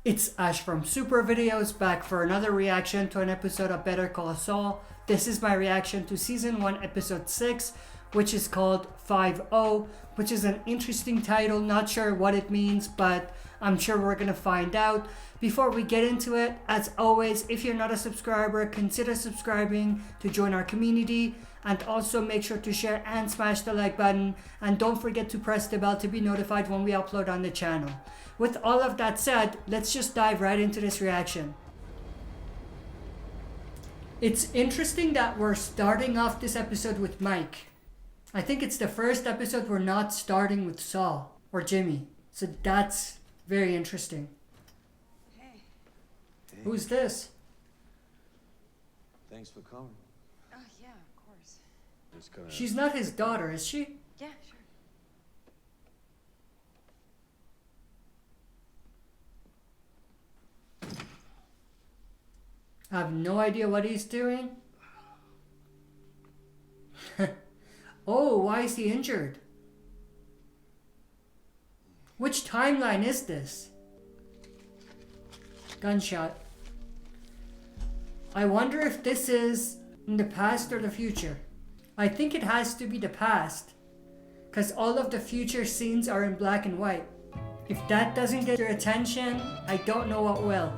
It's Ash from Super Videos back for another reaction to an episode of Better Call Saul. This is my reaction to Season 1 Episode 6, which is called 5-0, which is an interesting title. Not sure what it means, but I'm sure we're going to find out. Before we get into it, as always, if you're not a subscriber, consider subscribing to join our community. And also make sure to share and smash the like button. And don't forget to press the bell to be notified when we upload on the channel. With all of that said, let's just dive right into this reaction. It's interesting that we're starting off this episode with Mike. I think it's the first episode we're not starting with Saul or Jimmy. So that's very interesting. Hey. Who's this? Thanks for coming. Oh, yeah, of course. Just gonna... She's not his daughter, is she? Yeah, sure. I have no idea what he's doing. Oh, why is he injured? Which timeline is this? Gunshot. I wonder if this is in the past or the future. I think it has to be the past, because all of the future scenes are in black and white. If that doesn't get your attention, I don't know what will.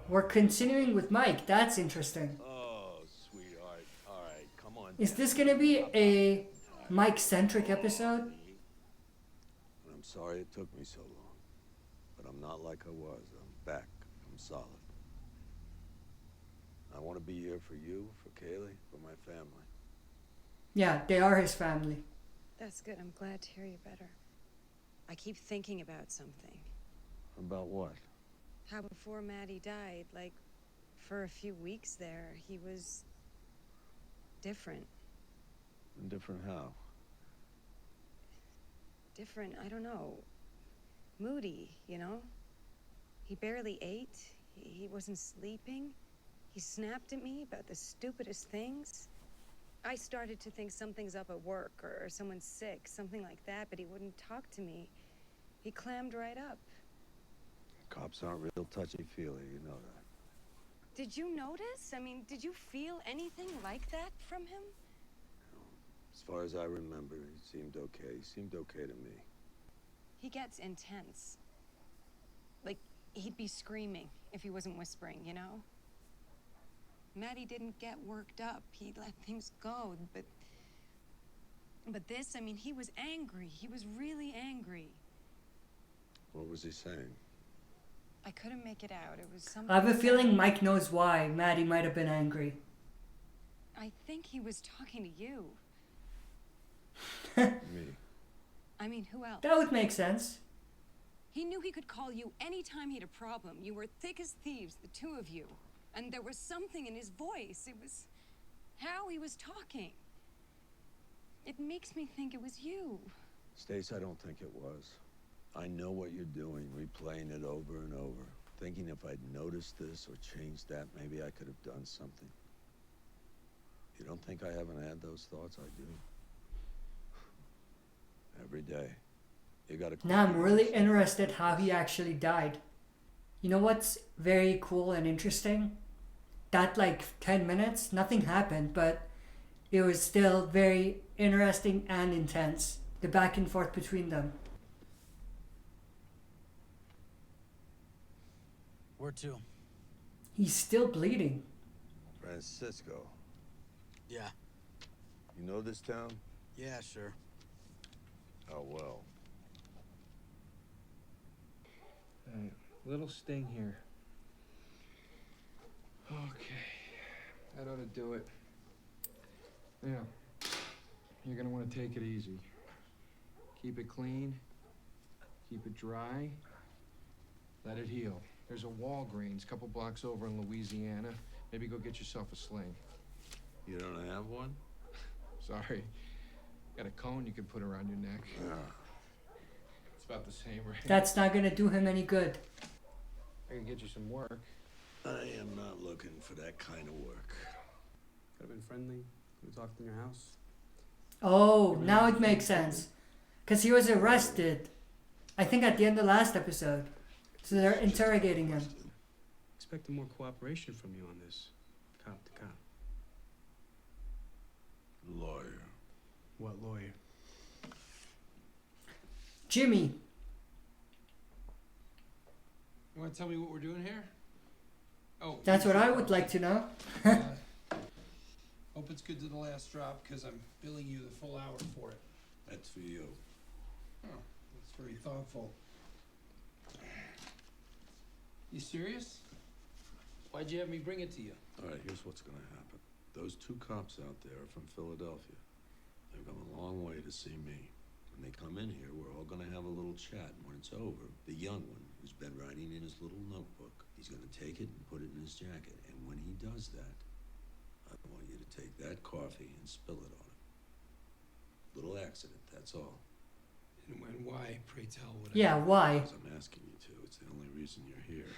We're continuing with Mike. That's interesting. Oh, sweetheart. All right, come on. Is this gonna be a Mike-centric episode? I'm sorry it took me so long, but I'm not like I was. I'm back. I'm solid. I want to be here for you, for Kaylee, for my family. Yeah, they are his family. That's good. I'm glad to hear you better. I keep thinking about something. About what? How before Maddie died, like, for a few weeks there, he was different. Different how? Different, I don't know. Moody, you know? He barely ate. He wasn't sleeping. He snapped at me about the stupidest things. I started to think something's up at work or someone's sick, something like that, but he wouldn't talk to me. He clammed right up. Cops aren't real touchy-feely, you know that. Did you notice? I mean, did you feel anything like that from him? As far as I remember, he seemed okay. He seemed okay to me. He gets intense. Like, he'd be screaming if he wasn't whispering, you know? Maddie didn't get worked up. He let things go, but this, I mean, he was angry. He was really angry. What was he saying? I couldn't make it out. It was something... I have a feeling Mike knows why Maddie might have been angry. I think he was talking to you. Me. I mean, who else? That would make sense. He knew he could call you anytime he had a problem. You were thick as thieves, the two of you. And there was something in his voice. It was how he was talking. It makes me think it was you. Stace, I don't think it was. I know what you're doing, replaying it over and over, thinking if I'd noticed this or changed that, maybe I could have done something. You don't think I haven't had those thoughts? I do. Every day. You gotta... Now I'm really interested how he actually died. You know what's very cool and interesting? That like 10 minutes, nothing happened, but it was still very interesting and intense. The back and forth between them. Where to? He's still bleeding. Francisco. Yeah. You know this town? Yeah, sure. Oh, well. Little sting here. Okay, that ought to do it. Now, you're gonna want to take it easy. Keep it clean, keep it dry, let it heal. There's a Walgreens a couple blocks over in Louisiana. Maybe go get yourself a sling. You don't have one? Sorry, got a cone you can put around your neck. Yeah. It's about the same, right? That's not gonna do him any good. I can get you some work. I am not looking for that kind of work. Could have been friendly. We talked in your house. Oh, now it makes sense. Because he was arrested. I think at the end of the last episode. So they're interrogating him. Expecting more cooperation from you on this, cop to cop. Lawyer. What lawyer? Jimmy. You want to tell me what we're doing here? Oh, That's what I would like to know. Hope it's good to the last drop because I'm billing you the full hour for it. That's for you. Oh, that's very thoughtful. You serious? Why'd you have me bring it to you? All right, here's what's gonna happen. Those two cops out there are from Philadelphia. They've come a long way to see me. When they come in here, we're all gonna have a little chat. And when it's over, the young one, who's been writing in his little notebook, he's gonna take it and put it in his jacket. And when he does that, I want you to take that coffee and spill it on him. Little accident, that's all. And why, pray tell, would Yeah, why? Because I'm asking you to. It's the only reason you're here.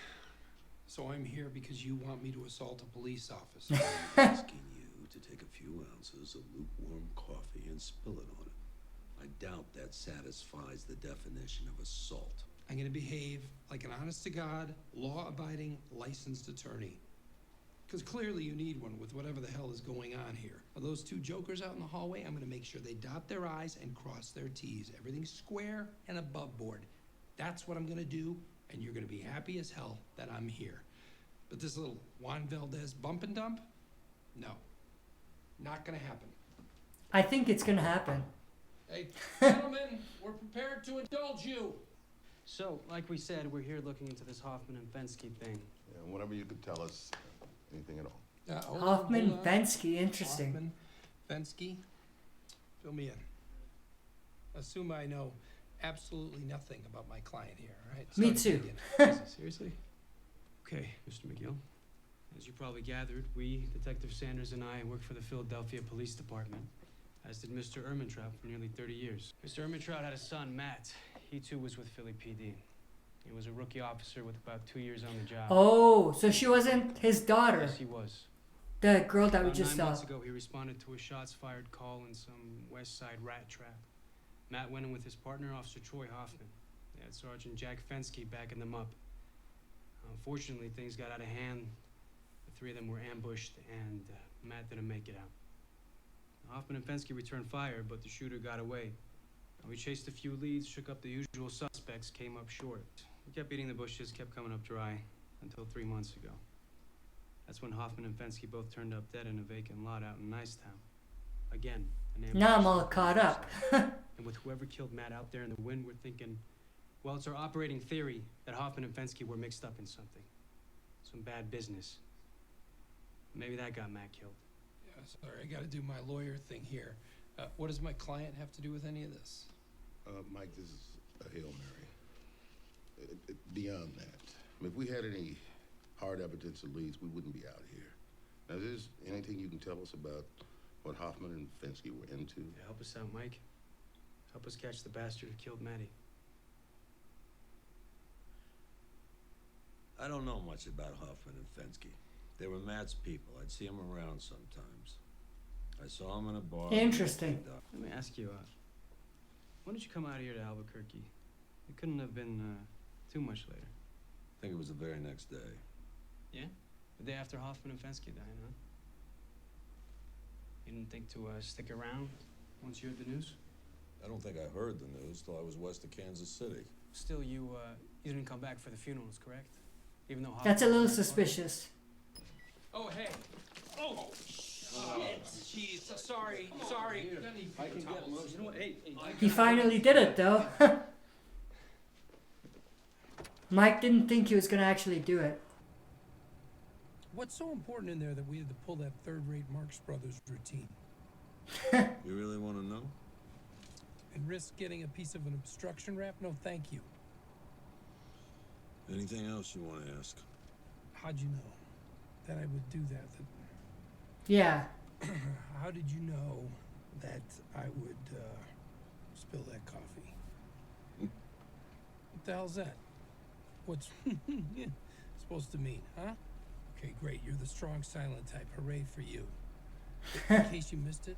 So I'm here because you want me to assault a police officer. I'm asking you to take a few ounces of lukewarm coffee and spill it on him. I doubt that satisfies the definition of assault. I'm gonna behave like an honest-to-God, law-abiding, licensed attorney. Because clearly you need one with whatever the hell is going on here. Are those two jokers out in the hallway? I'm gonna make sure they dot their I's and cross their T's. Everything's square and above board. That's what I'm gonna do, and you're gonna be happy as hell that I'm here. But this little Juan Valdez bump and dump? No. Not gonna happen. I think it's gonna happen. Hey, gentlemen, we're prepared to indulge you. So, like we said, we're here looking into this Hoffman and Fensky thing. Yeah, whatever you could tell us, anything at all. Hold Hoffman, on. Fensky, interesting. Hoffman, Fensky, fill me in. Assume I know absolutely nothing about my client here, all right? Me Sorry to too. dig in. Seriously? Okay, Mr. McGill. As you probably gathered, we, Detective Sanders and I, work for the Philadelphia Police Department, as did Mr. Ermintrout for nearly 30 years. Mr. Ermintrout had a son, Matt. He too was with Philly PD. He was a rookie officer with about 2 years on the job. Oh, so she wasn't his daughter. Yes, he was. The girl that we About just 9 saw. months ago, he responded to a shots-fired call in some West Side rat trap. Matt went in with his partner, Officer Troy Hoffman. They had Sergeant Jack Fensky backing them up. Unfortunately, things got out of hand. The three of them were ambushed, and Matt didn't make it out. Hoffman and Fensky returned fire, but the shooter got away. We chased a few leads, shook up the usual suspects, came up short. We kept beating the bushes, kept coming up dry, until 3 months ago. That's when Hoffman and Fensky both turned up dead in a vacant lot out in Nicetown. Again, an ambush. Now I'm all caught up. And with whoever killed Matt out there in the wind, we're thinking, well, it's our operating theory that Hoffman and Fensky were mixed up in something. Some bad business. Maybe that got Matt killed. Yeah, sorry, I gotta do my lawyer thing here. What does my client have to do with any of this? Mike, this is a Hail Mary. Beyond that, if we had any hard evidence or leads, we wouldn't be out here. Now, is there anything you can tell us about what Hoffman and Fensky were into? Yeah, help us out, Mike. Help us catch the bastard who killed Maddie. I don't know much about Hoffman and Fensky. They were Matt's people. I'd see them around sometimes. I saw him in a bar. Interesting. Let me ask you, when did you come out here to Albuquerque? It couldn't have been too much later. I think it was the very next day. Yeah? The day after Hoffman and Fensky died, huh? You didn't think to stick around once you heard the news? I don't think I heard the news till I was west of Kansas City. Still, you didn't come back for the funerals, correct? Even though That's a Hoffman little was very suspicious. Oh, hey. Oh, shit. Jeez, sorry. I can get most. You know what? Hey. He finally did it though. Mike didn't think he was gonna actually do it. What's so important in there that we had to pull that third-rate Marx Brothers routine? You really want to know? And risk getting a piece of an obstruction wrap? No, thank you. Anything else you want to ask? How'd you know that I would do that? Yeah. How did you know that I would spill that coffee? What the hell's that? What's supposed to mean, huh? Okay, great. You're the strong, silent type. Hooray for you. In case you missed it,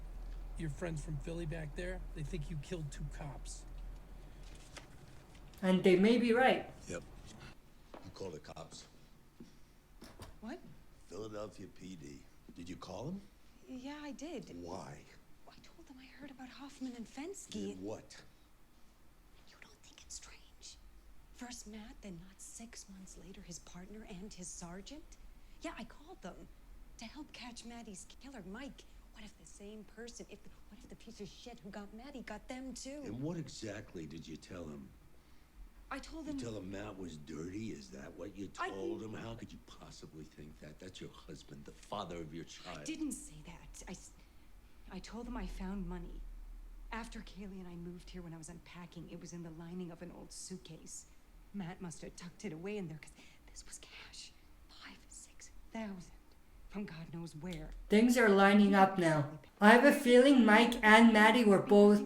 your friends from Philly back there, they think you killed 2 cops. And they may be right. Yep. You called the cops. What? Philadelphia PD. Did you call them? Yeah, I did. Why? I told them I heard about Hoffman and Fensky. Did what? You don't think it's strange? First Matt, then not 6 months later, his partner and his sergeant? Yeah, I called them to help catch Maddie's killer, Mike. What if the same person, what if the piece of shit who got Maddie got them too? And what exactly did you tell him? I told them... You tell him Matt was dirty? Is that what you told him? How could you possibly think that? That's your husband, the father of your child. I didn't say that. I told them I found money. After Kaylee and I moved here, when I was unpacking, it was in the lining of an old suitcase. Matt must have tucked it away in there, because this was cash. 5,000-6,000 from God knows where. Things are lining up now. I have a feeling Mike and Maddie were both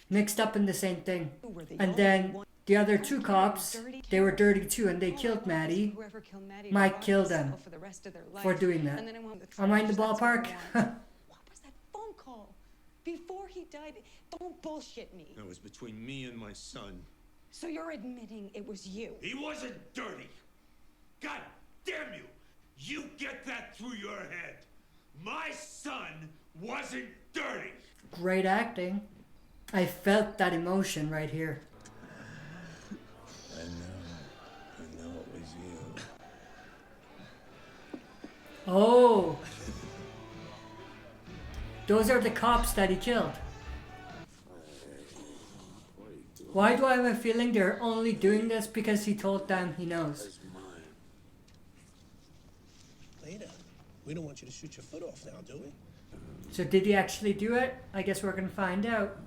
mixed up in the same thing. And then the other two cops, they were dirty too, and they killed Maddie. Mike killed them for doing that. Am I in the ballpark? What was that phone call? Before he died, don't bullshit me. That was between me and my son. So you're admitting it was you? He wasn't dirty. God damn you. You get that through your head. My son wasn't dirty. Great acting. I felt that emotion right here. I know it was you. Oh. Those are the cops that he killed. Why do I have a feeling they're only doing this because he told them he knows? Later. We don't want you to shoot your foot off now, do we? So did he actually do it? I guess we're gonna find out.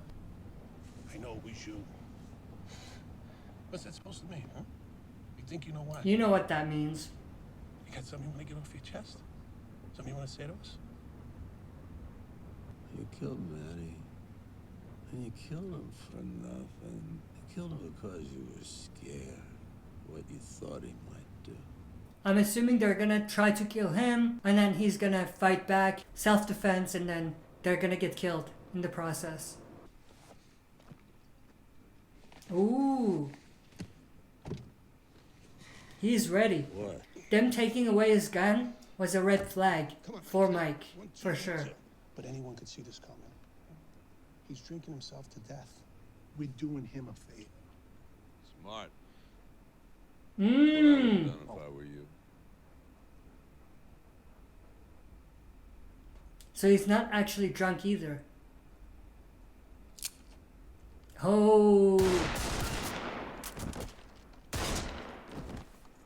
I know we shoot. What's that supposed to mean, huh? You think you know what? You know what that means. You got something you want to get off your chest? Something you want to say to us? You killed Maddie. And you killed him for nothing. You killed him because you were scared. What you thought he might do. I'm assuming they're gonna try to kill him, and then he's gonna fight back, self-defense, and then they're gonna get killed in the process. Ooh. He's ready. What? Them taking away his gun was a red flag for Mike, for sure. But anyone could see this coming. He's drinking himself to death. We're doing him a favor. Smart. Mmm. Done if I were you. So he's not actually drunk either. Oh.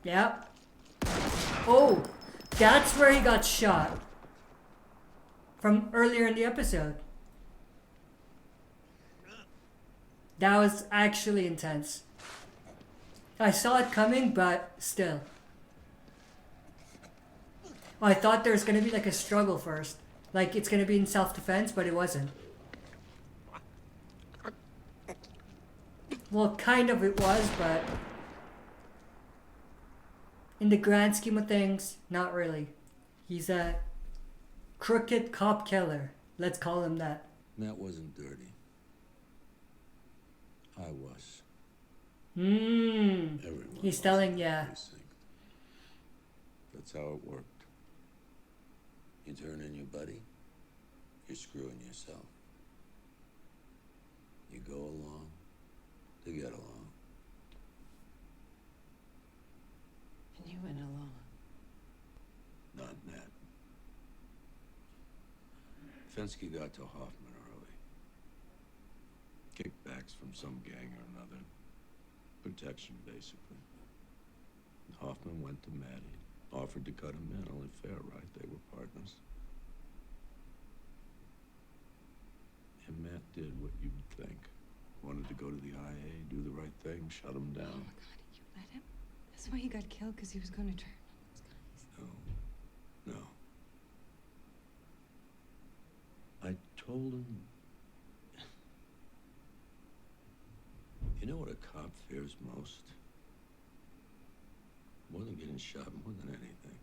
Yep. Oh, that's where he got shot. From earlier in the episode. That was actually intense. I saw it coming, but still. I thought there was going to be like a struggle first. Like it's going to be in self-defense, but it wasn't. Well, kind of it was, but in the grand scheme of things, not really. He's a crooked cop killer. Let's call him that. Matt wasn't dirty. I was. Everyone He's was telling, in the yeah. precinct. That's how it worked. You turn in your buddy, you're screwing yourself. You go along to get along. And you went along. Not Matt. Fensky got to Hoffman early. Kickbacks from some gang or another. Protection, basically. Hoffman went to Maddie, offered to cut him in. Only fair, right? They were partners. And Matt did what you'd think. Wanted to go to the IA, do the right thing, shut him down. Oh my God, you let him? That's why he got killed, because he was going to turn on those guys. No. I told him... You know what a cop fears most? More than getting shot, more than anything.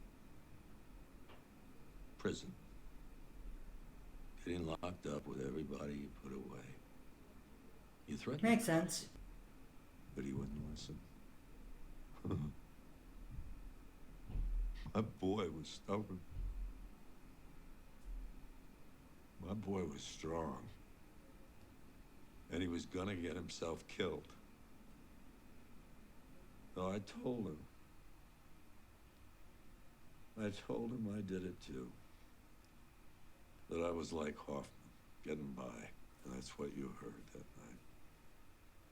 Prison. Getting locked up with everybody you put away. You threaten Makes him, sense. but he wouldn't listen. listen. My boy was stubborn. My boy was strong. And he was gonna get himself killed. So I told him I did it too. That I was like Hoffman, getting by. And that's what you heard that night.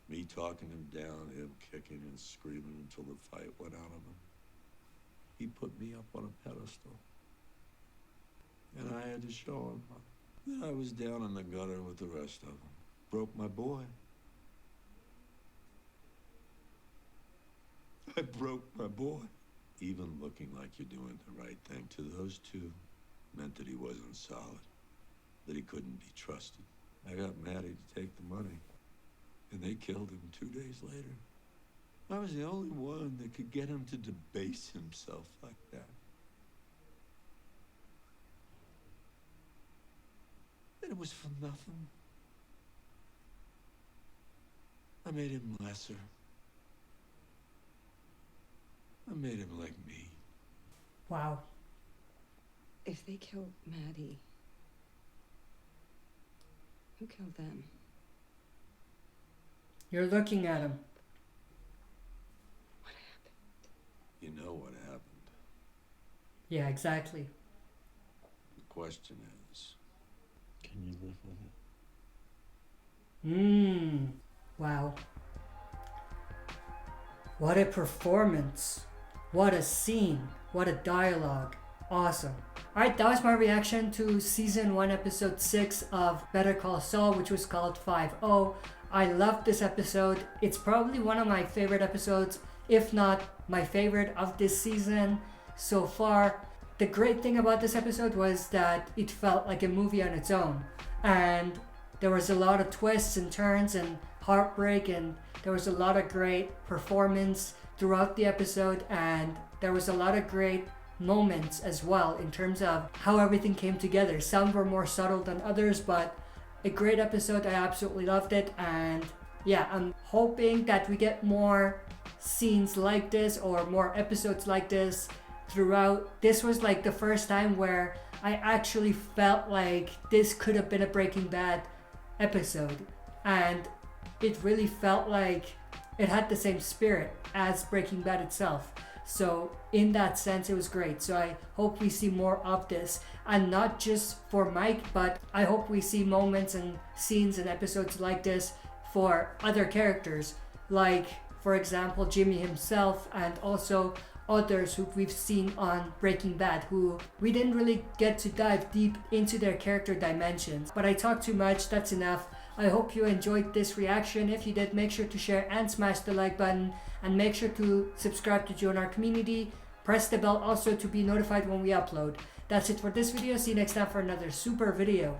Me talking him down, him kicking and screaming until the fight went out of him. He put me up on a pedestal. And I had to show him that I was down in the gutter with the rest of them. Broke my boy. I broke my boy. Even looking like you're doing the right thing to those two meant that he wasn't solid, that he couldn't be trusted. I got Maddie to take the money, and they killed him 2 days later. I was the only one that could get him to debase himself like that. And it was for nothing. I made him lesser. I made him like me. Wow. If they killed Maddie, who killed them? You're looking at him. What happened? You know what happened. Yeah, exactly. The question is, can you live with it? Wow. What a performance. What a scene. What a dialogue. Awesome. Alright, that was my reaction to Season 1, Episode 6 of Better Call Saul, which was called 5-0. I loved this episode. It's probably one of my favorite episodes, if not my favorite of this season so far. The great thing about this episode was that it felt like a movie on its own. And there was a lot of twists and turns and heartbreak, and there was a lot of great performance throughout the episode, and there was a lot of great moments as well in terms of how everything came together. Some were more subtle than others, but a great episode. I absolutely loved it, and yeah, I'm hoping that we get more scenes like this or more episodes like this throughout. This was like the first time where I actually felt like this could have been a Breaking Bad episode, and it really felt like it had the same spirit as Breaking Bad itself. So in that sense, it was great. So I hope we see more of this, and not just for Mike, but I hope we see moments and scenes and episodes like this for other characters, like for example Jimmy himself, and also others who we've seen on Breaking Bad who we didn't really get to dive deep into their character dimensions. But I talked too much, that's enough. I hope you enjoyed this reaction. If you did, make sure to share and smash the like button, and make sure to subscribe to join our community. Press the bell also to be notified when we upload. That's it for this video. See you next time for another super video.